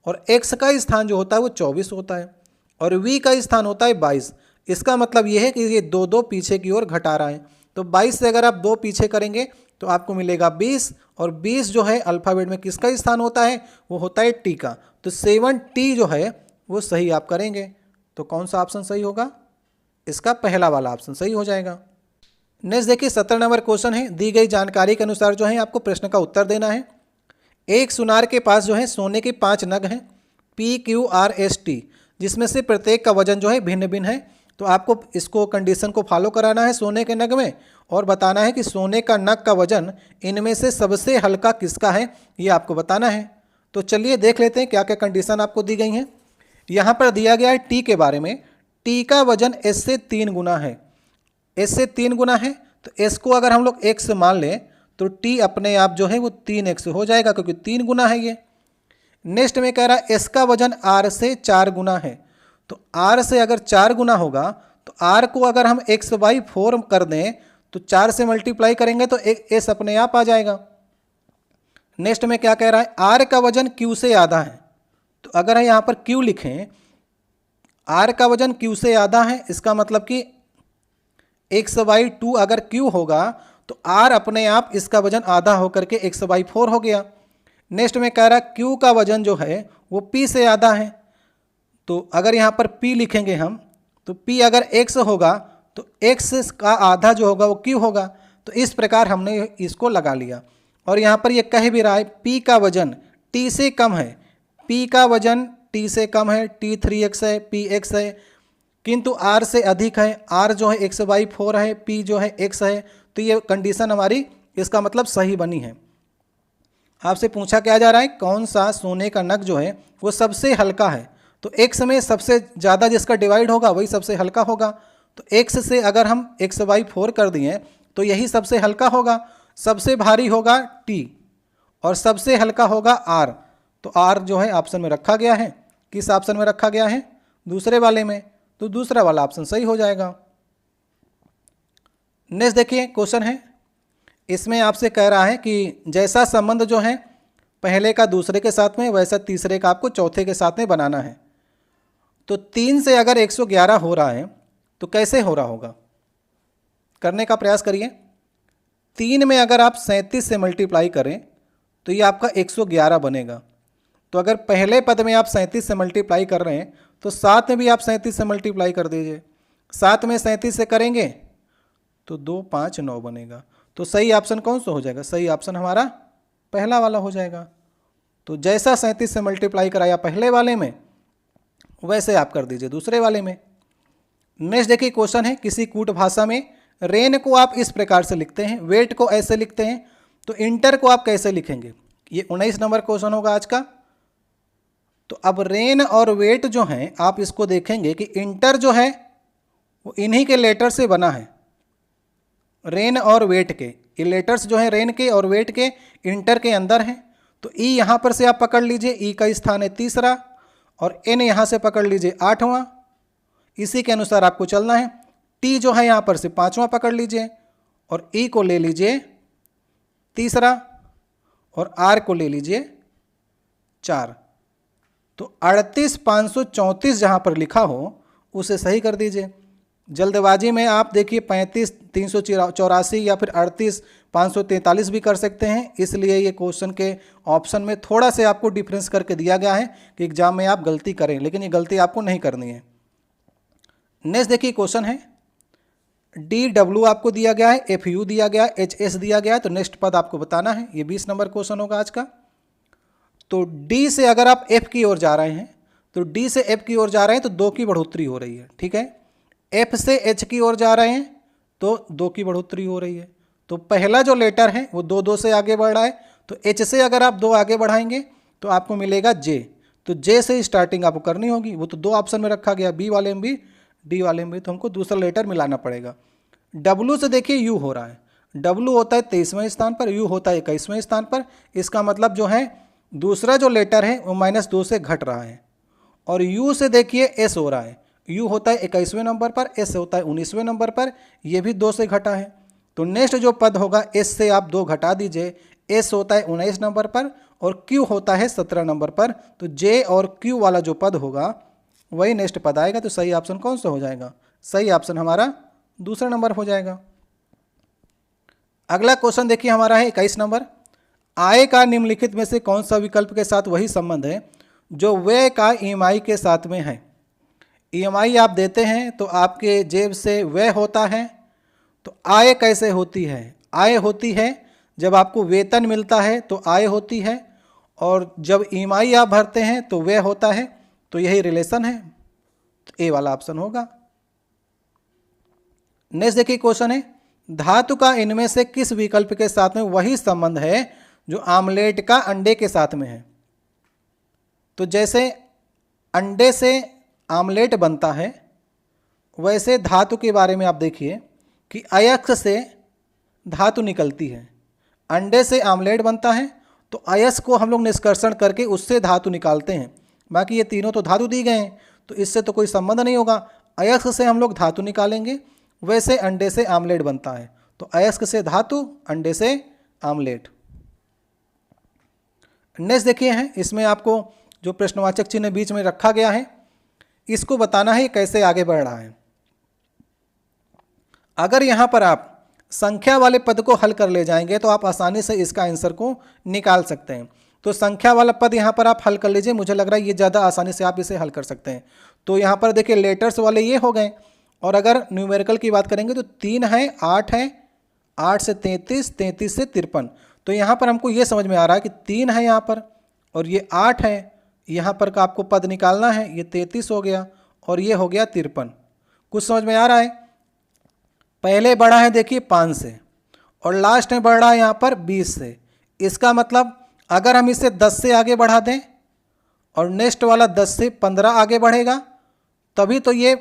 और एक्स का स्थान जो होता है वो 24 होता है, और वी का स्थान होता है 22। इसका मतलब ये है कि ये 2-2 पीछे की ओर घटा रहा है। तो 22 से अगर आप 2 पीछे करेंगे तो आपको मिलेगा 20, और 20 जो है अल्फ़ाबेट में किसका स्थान होता है, वो होता है टी का। तो 7T जो है वो सही आप करेंगे। तो कौन सा ऑप्शन सही होगा, इसका पहला वाला ऑप्शन सही हो जाएगा। नेक्स्ट देखिए 17 नंबर क्वेश्चन है। दी गई जानकारी के अनुसार जो है आपको प्रश्न का उत्तर देना है। एक सुनार के पास जो है सोने के 5 नग हैं PQRST, जिसमें से प्रत्येक का वजन जो है भिन्न भिन्न है। तो आपको इसको कंडीशन को फॉलो कराना है सोने के नग में, और बताना है कि सोने का नग का वजन इनमें से सबसे हल्का किसका है, ये आपको बताना है। तो चलिए देख लेते हैं क्या क्या कंडीशन आपको दी गई हैं। यहाँ पर दिया गया है टी के बारे में। टी का वजन एस से 3 गुना है, एस से 3 गुना है। तो एस को अगर हम लोग एक्स मान लें तो टी अपने आप जो है वो 3x हो जाएगा, क्योंकि 3 गुना है ये। नेक्स्ट में कह रहा है एस का वजन आर से 4 गुना है। तो आर से अगर 4 गुना होगा तो आर को अगर हम x/4 कर दें तो 4 से मल्टीप्लाई करेंगे तो एस अपने आप आ जाएगा। नेक्स्ट में क्या कह रहा है, आर का वजन क्यू से आधा है। तो अगर हम यहाँ पर क्यू लिखें, आर का वजन क्यू से आधा है, इसका मतलब कि x/2 अगर क्यू होगा तो आर अपने आप इसका वजन आधा होकर के x/4 हो गया। नेक्स्ट में कह रहा है क्यू का वजन जो है वो p से आधा है। तो अगर यहाँ पर p लिखेंगे हम, तो p अगर x होगा तो x का आधा जो होगा वो q होगा। तो इस प्रकार हमने इसको लगा लिया। और यहाँ पर ये कह भी रहा है p का वजन t से कम है, p का वजन t से कम है, t 3x है, p x है, किंतु r से अधिक है, r जो है x/4 है, p जो है x है। तो ये कंडीशन हमारी इसका मतलब सही बनी है। आपसे पूछा क्या जा रहा है, कौन सा सोने का नग जो है वो सबसे हल्का है। तो x में सबसे ज़्यादा जिसका डिवाइड होगा वही सबसे हल्का होगा। तो x से अगर हम x/4 कर दिए तो यही सबसे हल्का होगा। सबसे भारी होगा t और सबसे हल्का होगा r। तो r जो है ऑप्शन में रखा गया है। किस ऑप्शन में रखा गया है, दूसरे वाले में। तो दूसरा वाला ऑप्शन सही हो जाएगा। नेक्स्ट देखिए क्वेश्चन है, इसमें आपसे कह रहा है कि जैसा संबंध जो है पहले का दूसरे के साथ में, वैसा तीसरे का आपको चौथे के साथ में बनाना है। तो 3 से अगर 111 हो रहा है तो कैसे हो रहा होगा, करने का प्रयास करिए। 3 में अगर आप 37 से मल्टीप्लाई करें तो ये आपका 111 बनेगा। तो अगर पहले पद में आप 37 से मल्टीप्लाई कर रहे हैं तो 7 में भी आप 37 से मल्टीप्लाई कर दीजिए। 7 में 37 से करेंगे तो 2 5 9 बनेगा। तो सही ऑप्शन कौन सा हो जाएगा? सही ऑप्शन हमारा पहला वाला हो जाएगा। तो जैसा 37 से मल्टीप्लाई कराया पहले वाले में वैसे आप कर दीजिए दूसरे वाले में। नेक्स्ट देखिए क्वेश्चन है, किसी कूट भाषा में रेन को आप इस प्रकार से लिखते हैं, वेट को ऐसे लिखते हैं, तो इंटर को आप कैसे लिखेंगे? ये 19 नंबर क्वेश्चन होगा आज का। तो अब रेन और वेट जो हैं आप इसको देखेंगे कि इंटर जो है वो इन्हीं के लेटर से बना है, रेन और वेट के। ये लेटर्स जो है रेन के और वेट के इंटर के अंदर हैं। तो ई यहाँ पर से आप पकड़ लीजिए, ई का स्थान है तीसरा, और एन यहाँ से पकड़ लीजिए 8वां। इसी के अनुसार आपको चलना है। टी जो है यहाँ पर से 5वां पकड़ लीजिए, और ई को ले लीजिए तीसरा, और आर को ले लीजिए 4। तो 38,534 जहाँ पर लिखा हो उसे सही कर दीजिए। जल्दबाजी में आप देखिए 35,384 या फिर 38,543 भी कर सकते हैं, इसलिए ये क्वेश्चन के ऑप्शन में थोड़ा से आपको डिफरेंस करके दिया गया है कि एग्जाम में आप गलती करें, लेकिन ये गलती आपको नहीं करनी है। नेक्स्ट देखिए क्वेश्चन है, DW आपको दिया गया है, FU दिया गया है, HS दिया गया है, तो नेक्स्ट पद आपको बताना है। ये 20 नंबर क्वेश्चन होगा आज का। तो D से अगर आप F की ओर जा रहे हैं, तो D से F की ओर जा रहे हैं तो 2 की बढ़ोतरी हो रही है, ठीक है। F से H की ओर जा रहे हैं तो 2 की बढ़ोतरी हो रही है। तो पहला जो लेटर है वो 2 से आगे बढ़ रहा है, तो H से अगर आप 2 आगे बढ़ाएंगे तो आपको मिलेगा J। तो J से स्टार्टिंग आपको करनी होगी, वो तो 2 ऑप्शन में रखा गया, B वाले में भी D वाले में भी, तो हमको दूसरा लेटर मिलाना पड़ेगा। W से देखिए U हो रहा है, W होता है 23वें स्थान पर, U होता है 21वें स्थान पर। इसका मतलब जो है दूसरा जो लेटर है वो -2 से घट रहा है। और U से देखिए S हो रहा है, U होता है 21वें नंबर पर, S होता है 19वें नंबर पर, ये भी 2 से घटा है। तो नेक्स्ट जो पद होगा S से आप 2 घटा दीजिए, S होता है 19 नंबर पर और Q होता है 17 नंबर पर। तो J और Q वाला जो पद होगा वही नेक्स्ट पद आएगा। तो सही ऑप्शन कौन सा हो जाएगा? सही ऑप्शन हमारा दूसरा नंबर हो जाएगा। अगला क्वेश्चन देखिए हमारा है 21 नंबर, आय का निम्नलिखित में से कौन सा विकल्प के साथ वही संबंध है जो व्यय का EMI के साथ में है? EMI आप देते हैं तो आपके जेब से व्यय होता है, तो आय कैसे होती है? आय होती है जब आपको वेतन मिलता है तो आय होती है, और जब EMI आप भरते हैं तो व्यय होता है। तो यही रिलेशन है, तो ए वाला ऑप्शन होगा। नेक्स्ट देखिए क्वेश्चन है, धातु का इनमें से किस विकल्प के साथ में वही संबंध है जो आमलेट का अंडे के साथ में है? तो जैसे अंडे से आमलेट बनता है वैसे धातु के बारे में आप देखिए कि अयस्क से धातु निकलती है। अंडे से आमलेट बनता है तो अयस्क को हम लोग निष्कर्षण करके उससे धातु निकालते हैं। बाकी ये तीनों तो धातु दी गए हैं तो इससे तो कोई संबंध नहीं होगा। अयस्क से हम लोग धातु निकालेंगे, वैसे अंडे से आमलेट बनता है। तो अयस्क से धातु, अंडे से आमलेट। नेक्स्ट देखिए हैं, इसमें आपको जो प्रश्नवाचक चिन्ह बीच में रखा गया है इसको बताना है कैसे आगे बढ़ रहा है। अगर यहाँ पर आप संख्या वाले पद को हल कर ले जाएंगे तो आप आसानी से इसका आंसर को निकाल सकते हैं। तो संख्या वाला पद यहाँ पर आप हल कर लीजिए, मुझे लग रहा है ये ज़्यादा आसानी से आप इसे हल कर सकते हैं। तो यहाँ पर देखिए लेटर्स वाले ये हो गए, और अगर न्यूमेरिकल की बात करेंगे तो 3 है, 8 है, 8 से 33, 33 से 53। तो यहाँ पर हमको ये समझ में आ रहा है कि 3 है यहाँ पर और ये 8 है, यहाँ पर का आपको पद निकालना है, ये 33 हो गया और ये हो गया 53। कुछ समझ में आ रहा है? पहले बढ़ा है देखिए 5 से और लास्ट में बढ़ रहा है यहाँ पर 20 से। इसका मतलब अगर हम इसे 10 से आगे बढ़ा दें और नेक्स्ट वाला 10 से 15 आगे बढ़ेगा तभी तो ये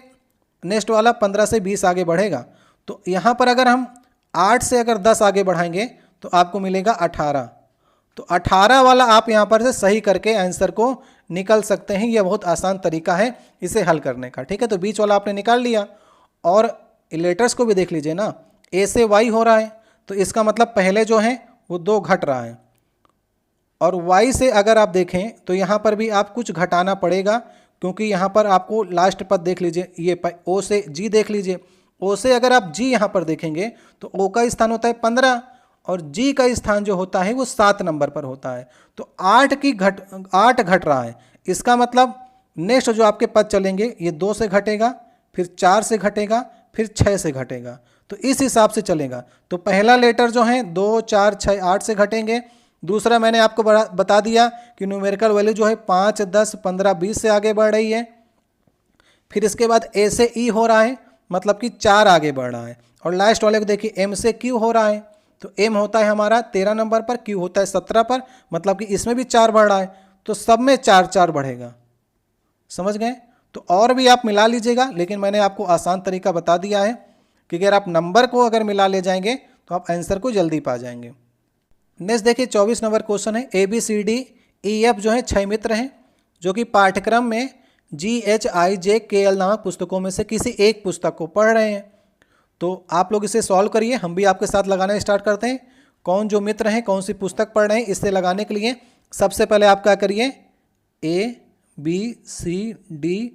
नेक्स्ट वाला 15 से 20 आगे बढ़ेगा। तो यहाँ पर अगर हम 8 से अगर 10 आगे बढ़ाएंगे तो आपको मिलेगा 18। तो 18 वाला आप यहाँ पर से सही करके आंसर को निकल सकते हैं। यह बहुत आसान तरीका है इसे हल करने का, ठीक है। तो बीच वाला आपने निकाल लिया और लेटर्स को भी देख लीजिए ना, ए से वाई हो रहा है तो इसका मतलब पहले जो है वो 2 घट रहा है, और वाई से अगर आप देखें तो यहाँ पर भी आप कुछ घटाना पड़ेगा, क्योंकि यहाँ पर आपको लास्ट पद देख लीजिए, ये ओ से जी देख लीजिए। ओ से अगर आप जी यहाँ पर देखेंगे तो ओ का स्थान होता है 15 और जी का स्थान जो होता है वो 7 नंबर पर होता है। तो 8 घट रहा है, इसका मतलब नेक्स्ट जो आपके पद चलेंगे ये 2 से घटेगा, फिर 4 से घटेगा, फिर 6 से घटेगा। तो इस हिसाब से चलेगा। तो पहला लेटर जो है 2, 4, 6, 8 से घटेंगे। दूसरा मैंने आपको बता दिया कि न्यूमेरिकल वैल्यू जो है 5, 10, 15, 20 से आगे बढ़ रही है। फिर इसके बाद ए से ई हो रहा है, मतलब कि 4 आगे बढ़ रहा है। और लास्ट वाले को देखिए एम से क्यू हो रहा है, तो एम होता है हमारा 13 नंबर पर, क्यू होता है 17 पर, मतलब कि इसमें भी 4 बढ़ रहा है। तो सब में 4 4 बढ़ेगा। समझ गए? तो और भी आप मिला लीजिएगा, लेकिन मैंने आपको आसान तरीका बता दिया है कि अगर आप नंबर को अगर मिला ले जाएंगे तो आप आंसर को जल्दी पा जाएंगे। नेक्स्ट देखिए 24 नंबर क्वेश्चन है। ABCDEF जो है 6 मित्र हैं जो कि पाठ्यक्रम में GHIJKL नामक पुस्तकों में से किसी एक पुस्तक को पढ़ रहे हैं। तो आप लोग इसे सॉल्व करिए, हम भी आपके साथ लगाना स्टार्ट करते हैं। कौन जो मित्र हैं कौन सी पुस्तक पढ़ रहे हैं, इससे लगाने के लिए सबसे पहले आप क्या करिए, ABCDEF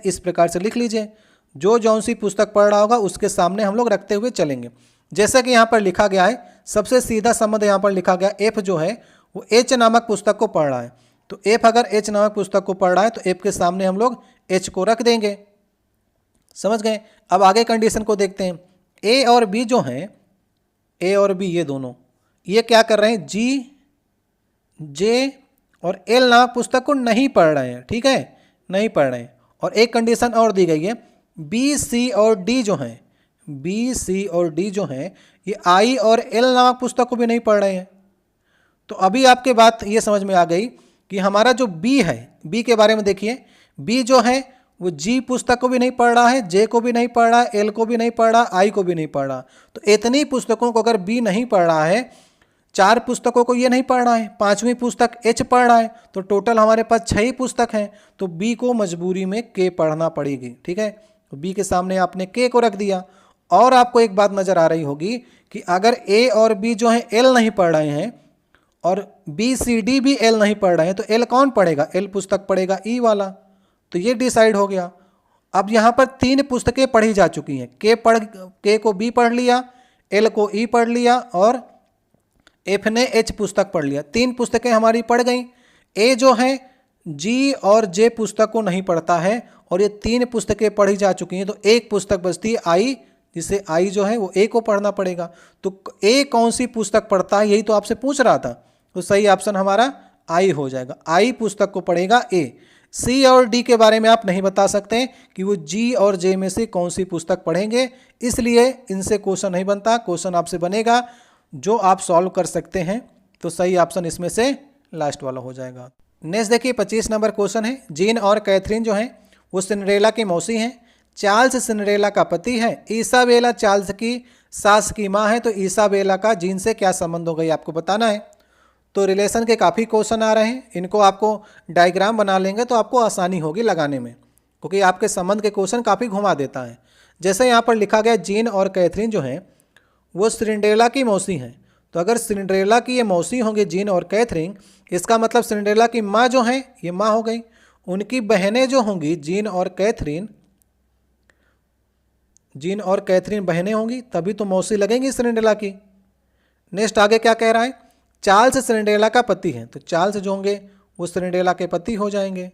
इस प्रकार से लिख लीजिए। जो जौन सी पुस्तक पढ़ रहा होगा उसके सामने हम लोग रखते हुए चलेंगे। जैसा कि यहाँ पर लिखा गया है, सबसे सीधा संबंध यहाँ पर लिखा गया, F जो है वो H नामक पुस्तक को पढ़ रहा है। तो F अगर H नामक पुस्तक को पढ़ रहा है तो F के सामने हम लोग H को रख देंगे। समझ गए? अब आगे कंडीशन को देखते हैं। A और B जो हैं, A और B ये दोनों ये क्या कर रहे हैं, G, J और L नामक पुस्तक को नहीं पढ़ रहे हैं। ठीक है, नहीं पढ़ रहे हैं। और एक कंडीशन और दी गई है, B, C और D जो हैं, B, C और D जो हैं ये I और L नामक पुस्तक को भी नहीं पढ़ रहे हैं। तो अभी आपके बात ये समझ में आ गई कि हमारा जो B है, B के बारे में देखिए। B जो है वो G पुस्तक को भी नहीं पढ़ रहा है, J को भी नहीं पढ़ रहा है, L को भी नहीं पढ़ रहा, I को भी नहीं पढ़ रहा। तो इतनी पुस्तकों को अगर B नहीं पढ़ रहा है, 4 पुस्तकों को ये नहीं पढ़ रहा है, 5वीं पुस्तक H पढ़ रहा है, तो टोटल हमारे पास 6 ही पुस्तक हैं। तो B को मजबूरी में K पढ़ना पड़ेगी। ठीक है, तो B के सामने आपने K को रख दिया। और आपको एक बात नजर आ रही होगी कि अगर A और B जो है L नहीं पढ़ रहे हैं और B, C, D भी L नहीं पढ़ रहे हैं, तो L कौन पढ़ेगा, L पुस्तक पढ़ेगा E वाला। तो ये डिसाइड हो गया। अब यहाँ पर 3 पुस्तकें पढ़ी जा चुकी हैं। K को B पढ़ लिया, L को E पढ़ लिया और F ने H पुस्तक पढ़ लिया। 3 पुस्तकें हमारी पढ़ गई। A जो है G और J पुस्तक को नहीं पढ़ता है और ये 3 पुस्तकें पढ़ी जा चुकी हैं। तो एक पुस्तक बचती है I, जिसे I जो है वो A को पढ़ना पड़ेगा। तो A कौन सी पुस्तक पढ़ता है, यही तो आपसे पूछ रहा था। तो सही ऑप्शन हमारा I हो जाएगा। I पुस्तक को पढ़ेगा A। C और D के बारे में आप नहीं बता सकते कि वो G और J में से कौन सी पुस्तक पढ़ेंगे, इसलिए इनसे क्वेश्चन नहीं बनता। क्वेश्चन आपसे बनेगा जो आप सॉल्व कर सकते हैं। तो सही ऑप्शन इसमें से लास्ट वाला हो जाएगा। नेक्स्ट देखिए 25 नंबर क्वेश्चन है। जीन और कैथरीन जो हैं वो सिंड्रेला की मौसी हैं। चार्ल्स सिंड्रेला का पति है। इसाबेला चार्ल्स की सास की माँ है। तो इसाबेला का जीन से क्या संबंध हो गई आपको बताना है। तो रिलेशन के काफ़ी क्वेश्चन आ रहे हैं, इनको आपको डायग्राम बना लेंगे तो आपको आसानी होगी लगाने में, क्योंकि आपके संबंध के क्वेश्चन काफ़ी घुमा देता है। जैसे यहाँ पर लिखा गया जीन और कैथरीन जो हैं वो सिंड्रेला की मौसी हैं। तो अगर सिंड्रेला की ये मौसी होंगी जीन और कैथरीन, इसका मतलब सिंड्रेला की माँ जो हैं ये माँ हो गई। उनकी बहनें जो होंगी जीन और कैथरीन बहनें होंगी, तभी तो मौसी लगेंगी सिंड्रेला की। नेक्स्ट आगे क्या कह रहा है, चार्ल्स सिंड्रेला का पति है। तो चार्ल्स जो होंगे वो सिंड्रेला के पति हो जाएंगे।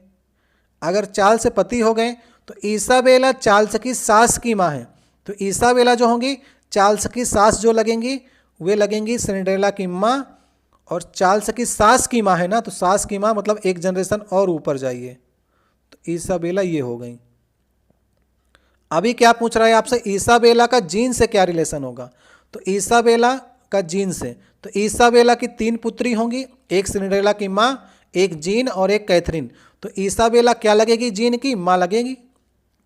अगर चार्ल्स से पति हो गए तो इसाबेला चार्ल्स की सास की माँ है। तो इसाबेला जो होंगी चार्ल्स की सास जो लगेंगी वे लगेंगी सिंड्रेला की माँ, और चार्ल्स की सास की माँ है ना, तो सास की माँ मतलब एक जनरेशन और ऊपर जाइए। तो इसाबेला ये हो गई। अभी क्या पूछ रहा है आपसे, इसाबेला का जीन से क्या रिलेशन होगा। तो इसाबेला का जीन से, तो इसाबेला की 3 पुत्री होंगी, एक सिंड्रेला की माँ, एक जीन और एक कैथरीन। तो इसाबेला क्या लगेगी, जीन की माँ लगेगी।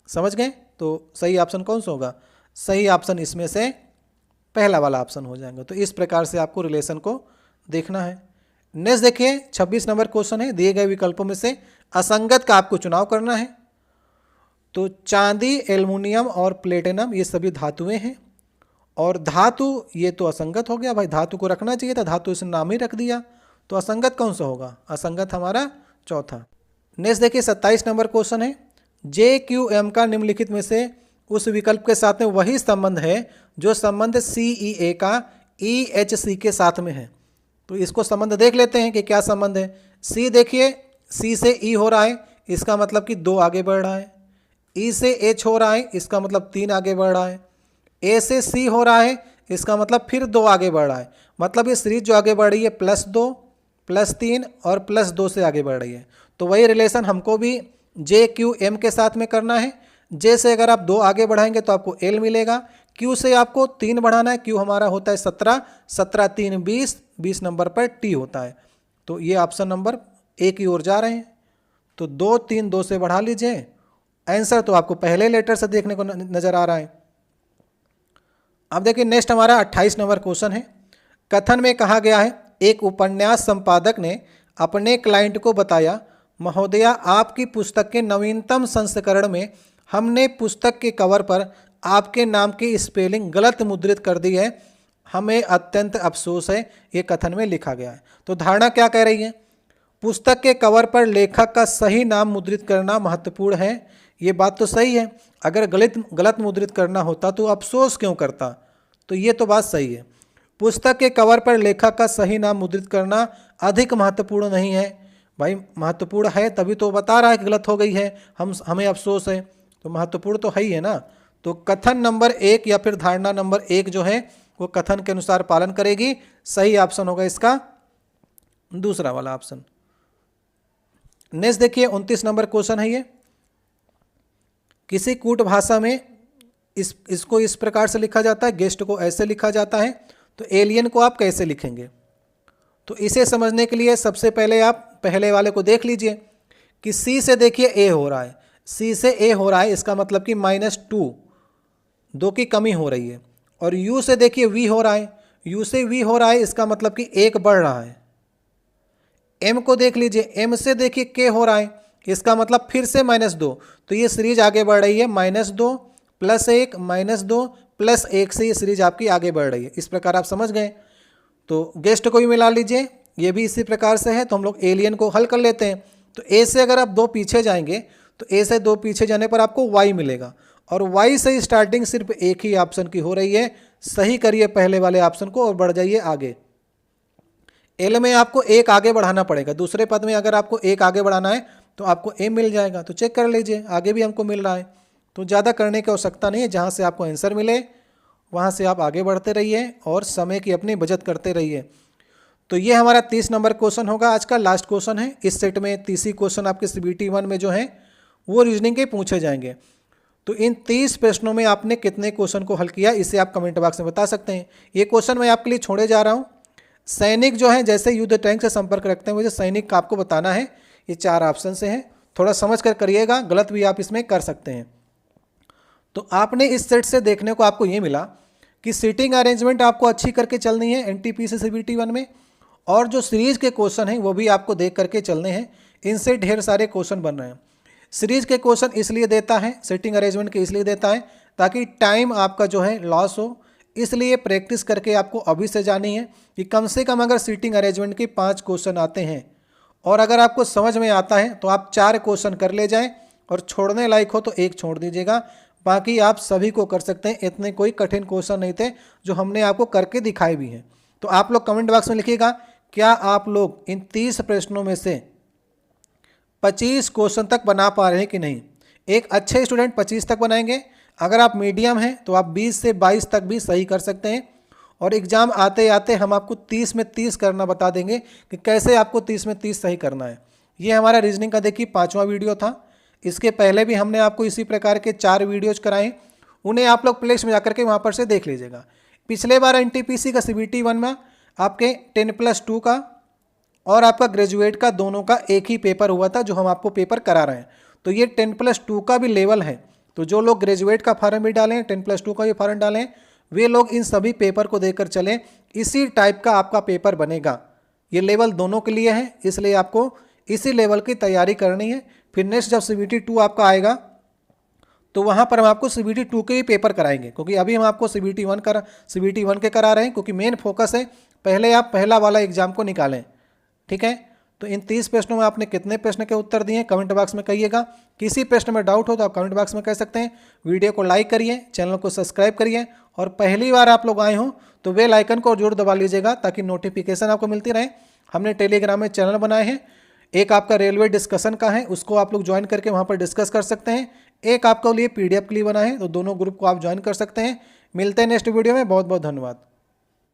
समझ गए? तो सही ऑप्शन कौन सा होगा, सही ऑप्शन इसमें से पहला वाला ऑप्शन हो जाएगा। तो इस प्रकार से आपको रिलेशन को देखना है। नेक्स्ट देखिए 26 नंबर क्वेश्चन है। दिए गए विकल्पों में से असंगत का आपको चुनाव करना है। तो चांदी, एल्युमिनियम और प्लेटिनम ये सभी धातुएं हैं, और धातु ये तो असंगत हो गया भाई, धातु को रखना चाहिए था, धातु इसने नाम ही रख दिया। तो असंगत कौन सा होगा, असंगत हमारा चौथा। नेक्स्ट देखिए 27 नंबर क्वेश्चन है। JQM का निम्नलिखित में से उस विकल्प के साथ में वही संबंध है जो संबंध CEA का EHC के साथ में है। तो इसको संबंध देख लेते हैं कि क्या संबंध है। C देखिए, C से E हो रहा है, इसका मतलब कि 2 आगे बढ़ रहा है। E से H हो रहा है, इसका मतलब 3 आगे बढ़ रहा है। A से C हो रहा है, इसका मतलब फिर 2 आगे बढ़ रहा है। मतलब ये सीरीज जो आगे बढ़ रही है +2, +3 और +2 से आगे बढ़ रही है। तो वही रिलेशन हमको भी JQM के साथ में करना है। J से अगर आप 2 आगे बढ़ाएंगे तो आपको L मिलेगा। Q से आपको 3 बढ़ाना है, Q हमारा होता है 17, 17 3 20, 20 नंबर पर T होता है। तो ये ऑप्शन नंबर A की ओर जा रहे हैं। तो 2 3 2 से बढ़ा लीजिए। आंसर तो आपको पहले लेटर से देखने को नजर आ रहा है। अब देखिए नेक्स्ट हमारा 28 नंबर क्वेश्चन है। कथन में कहा गया है, एक उपन्यास संपादक ने अपने क्लाइंट को बताया, महोदया आपकी पुस्तक के नवीनतम संस्करण में हमने पुस्तक के कवर पर आपके नाम की स्पेलिंग गलत मुद्रित कर दी है, हमें अत्यंत अफसोस है। ये कथन में लिखा गया है। तो धारणा क्या कह रही है, पुस्तक के कवर पर लेखक का सही नाम मुद्रित करना महत्वपूर्ण है। ये बात तो सही है, अगर गलत मुद्रित करना होता तो अफसोस क्यों करता। तो ये तो बात सही है। पुस्तक के कवर पर लेखक का सही नाम मुद्रित करना अधिक महत्वपूर्ण नहीं है। भाई महत्वपूर्ण है तभी तो बता रहा है कि गलत हो गई है, हमें अफसोस है, तो महत्वपूर्ण तो है ही है ना। तो कथन नंबर 1 या फिर धारणा नंबर 1 जो है वो कथन के अनुसार पालन करेगी। सही ऑप्शन होगा इसका दूसरा वाला ऑप्शन। नेक्स्ट देखिए 29 नंबर क्वेश्चन है ये। किसी कूट भाषा में इसको इस प्रकार से लिखा जाता है, गेस्ट को ऐसे लिखा जाता है, तो एलियन को आप कैसे लिखेंगे। तो इसे समझने के लिए सबसे पहले आप पहले वाले को देख लीजिए कि C से देखिए A हो रहा है, C से A हो रहा है, इसका मतलब कि -2, 2 की कमी हो रही है। और U से देखिए V हो रहा है, U से V हो रहा है, इसका मतलब कि 1 बढ़ रहा है। M को देख लीजिए, M से देखिए K हो रहा है, इसका मतलब फिर से -2, तो ये सीरीज आगे बढ़ रही है, -2 +1 -2 +1 से ये सीरीज आपकी आगे बढ़ रही है। इस प्रकार आप समझ गए। तो गेस्ट को भी मिला लीजिए, ये भी इसी प्रकार से है। तो हम लोग एलियन को हल कर लेते हैं। तो A से अगर आप 2 पीछे जाएंगे तो A से 2 पीछे जाने पर आपको Y मिलेगा, और Y से स्टार्टिंग सिर्फ एक ही ऑप्शन की हो रही है। सही करिए पहले वाले ऑप्शन को और बढ़ जाइए आगे। L में आपको 1 आगे बढ़ाना पड़ेगा, दूसरे पद में अगर आपको 1 आगे बढ़ाना है तो आपको A मिल जाएगा। तो चेक कर लीजिए, आगे भी हमको मिल रहा है। तो ज़्यादा करने की आवश्यकता नहीं है, जहाँ से आपको आंसर मिले वहाँ से आप आगे बढ़ते रहिए और समय की अपनी बचत करते रहिए। तो ये हमारा 30 नंबर क्वेश्चन होगा, आज का लास्ट क्वेश्चन है। इस सेट में 30 क्वेश्चन आपके CBT 1 में जो हैं वो रीजनिंग के पूछे जाएंगे। तो इन 30 प्रश्नों में आपने कितने क्वेश्चन को हल किया, इसे आप कमेंट बॉक्स में बता सकते हैं। ये क्वेश्चन मैं आपके लिए छोड़े जा रहा हूँ। सैनिक जो है जैसे युद्ध टैंक से संपर्क रखते हैं, मुझे सैनिक का आपको बताना है। ये 4 ऑप्शन से है, थोड़ा समझ कर करिएगा, गलत भी आप इसमें कर सकते हैं। तो आपने इस सेट से देखने को आपको ये मिला कि सीटिंग अरेंजमेंट आपको अच्छी करके चलनी है NTPC CBT 1 में, और जो सीरीज के क्वेश्चन हैं वो भी आपको देख करके चलने हैं। इनसे ढेर सारे क्वेश्चन बन रहे हैं। सीरीज के क्वेश्चन इसलिए देता है, सीटिंग अरेंजमेंट के इसलिए देता है ताकि टाइम आपका जो है लॉस हो। इसलिए प्रैक्टिस करके आपको अभी से जानी है कि कम से कम अगर सीटिंग अरेंजमेंट के 5 क्वेश्चन आते हैं और अगर आपको समझ में आता है तो आप 4 क्वेश्चन कर ले जाएं, और छोड़ने लायक हो तो 1 छोड़ दीजिएगा, बाकी आप सभी को कर सकते हैं। इतने कोई कठिन क्वेश्चन नहीं थे जो हमने आपको करके दिखाए भी हैं। तो आप लोग कमेंट बॉक्स में लिखिएगा, क्या आप लोग इन 30 प्रश्नों में से 25 क्वेश्चन तक बना पा रहे हैं कि नहीं। एक अच्छे स्टूडेंट 25 तक बनाएंगे, अगर आप मीडियम हैं तो आप 20 से 22 तक भी सही कर सकते हैं। और एग्ज़ाम आते आते हम आपको 30 में 30 करना बता देंगे कि कैसे आपको 30 में 30 सही करना है। ये हमारा रीजनिंग का देखिए 5वां वीडियो था। इसके पहले भी हमने आपको इसी प्रकार के 4 वीडियोज कराए, उन्हें आप लोग प्लेलिस्ट में जाकर के वहाँ पर से देख लीजिएगा। पिछले बार NTPC का CBT 1 में आपके 10+2 का और आपका ग्रेजुएट का दोनों का एक ही पेपर हुआ था जो हम आपको पेपर करा रहे हैं। तो ये 10+2 का भी लेवल है। तो जो लोग ग्रेजुएट का फॉर्म भी डालें, 10+2 का भी फॉर्म डालें, वे लोग इन सभी पेपर को देकर चलें। इसी टाइप का आपका पेपर बनेगा। ये लेवल दोनों के लिए है, इसलिए आपको इसी लेवल की तैयारी करनी है। फिर नेक्स्ट जब CBT 2 आपका आएगा तो वहाँ पर हम आपको CBT 2 के भी पेपर कराएंगे, क्योंकि अभी हम आपको CBT 1 के करा रहे हैं, क्योंकि मेन फोकस है पहले आप पहला वाला एग्ज़ाम को निकालें। ठीक है, तो इन 30 प्रश्नों में आपने कितने प्रश्न के उत्तर दिए कमेंट बॉक्स में कहिएगा। किसी प्रश्न में डाउट हो तो आप कमेंट बॉक्स में कह सकते हैं। वीडियो को लाइक करिए, चैनल को सब्सक्राइब करिए और पहली बार आप लोग आए हो तो बेल आइकन को जरूर दबा लीजिएगा ताकि नोटिफिकेशन आपको मिलती रहे। हमने टेलीग्राम में चैनल बनाए हैं, एक आपका रेलवे डिस्कशन का है, उसको आप लोग ज्वाइन करके वहाँ पर डिस्कस कर सकते हैं। एक आपके लिए PDF के लिए बना है, तो दोनों ग्रुप को आप ज्वाइन कर सकते हैं। मिलते हैं नेक्स्ट वीडियो में। बहुत बहुत धन्यवाद।